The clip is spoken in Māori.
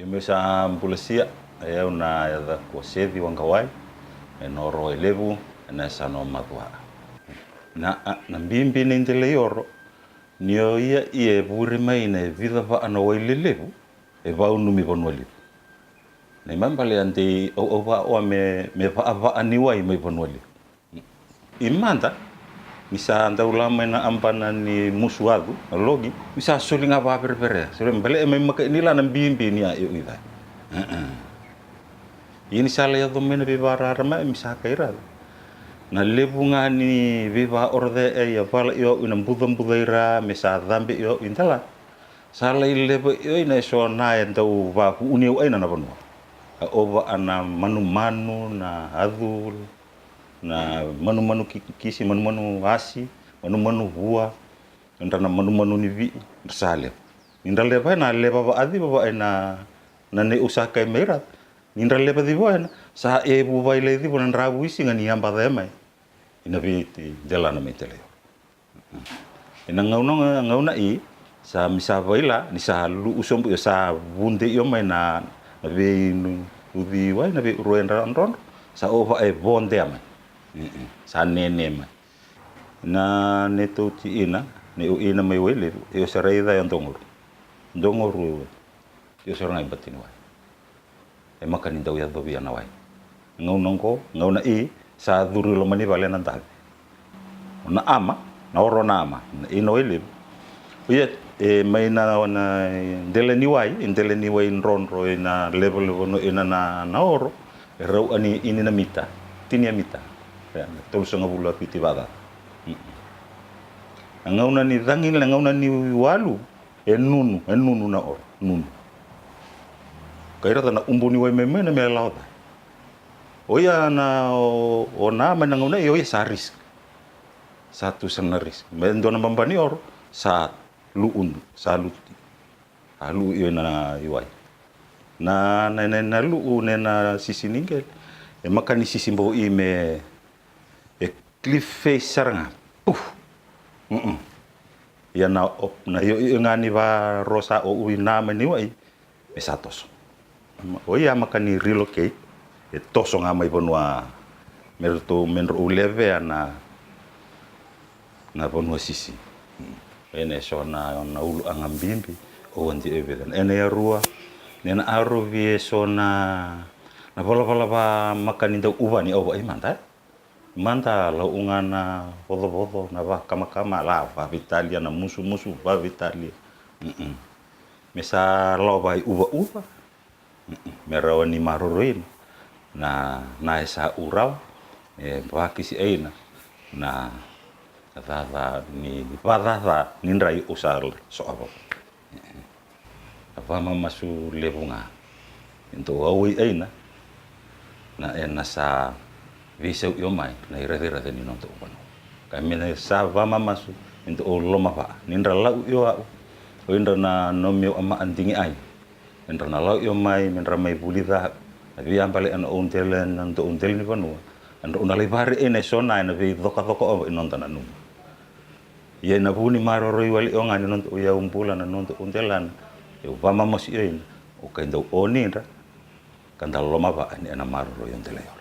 me sa ambulasia e una da ko sevi wan kawai e no ro elevu na sa no matua na mbimbi ni ndele yoro nio ia e buri mai ne vida va ana wai lelevu e va unu mi vonoli nei mambale ante o va o me va ani wai mai vonoli imanda misa andau lama na ampana ni musuadu logi misa sulinga va perpere sore mbale mai maka nila na mbimbi ni a eu ida ini sala ya domene vivara rama misa kaira na lebunga ni viva orde e ya vala yo ina budira misa dambe yo intala sala ilebo yo ina so na entau va uniu ina na bonua ova ana manu na adul na manu kisi manu asi manu hua ndana manu ni vi sale indale va na leva va adi va ina na ne usaka mera indale va di va sa e bu vai le di bona rabu isi ngani amba da mai ina vi dela na metele ina ngauna i sa misa vaila ni sa lu usom sa bunde yo mai na ve uvi wa na ve roendra ron sa ova e bonde mai sa nene mai na neto ti ina ne o ina mai wele e o sareida ya ndongor yo sorang batin wa e makani dau ya dobi ana wai ngauna i sa duru lo mani vale nan tal na ama na oro na ama ino ele o e mai na dele ni wai ron ro na level no ina na oro e rau ani ini na mita tinia mita tol songa bula piti bada ngauna ni dangin la ngauna ni walu e nunu na oro nunu kaira na umbuni wai meme na me lauta oya na o na ngauna yo saris satu senaris mendona bambani oro sa luun saluti alu yo na iwai na lu na sisi ningel e makani sisi mbo i me e cliff face saranga ya na op na yo ngani va rosa o uina mani wai e satos o ya makani relocate e toso nga mai bonua merto menro uleve na bonua sisi ene so na ulu angambimbi o ndi evedan ene ya rua nena aro vie so na bola ba makani da ubani o ai manta la ungana bodo na va kama la va vitalia na musu va vitalia mesa lo vai uva merawa ni maroroin na esa urau e bakisi aina na tata ni badava nindrai usal so apa masu lebunga into awi aina na enasa visau yo mai na ira ni nonto pano kami na sa vama masu into loma pa nindra lau yo o indra na nomio ama antingi ai indra na lau yo mai mindra mai bulida abi ambale an ontelen nanto ontel ni pano andro na lebare ene sona na vi doka o inonta na num ye na buni maroro wali o ngani nonto ya umpula na nonto ontelan yo vama masi o kaindo onira kanda loma pa ani ana maroro yo ntele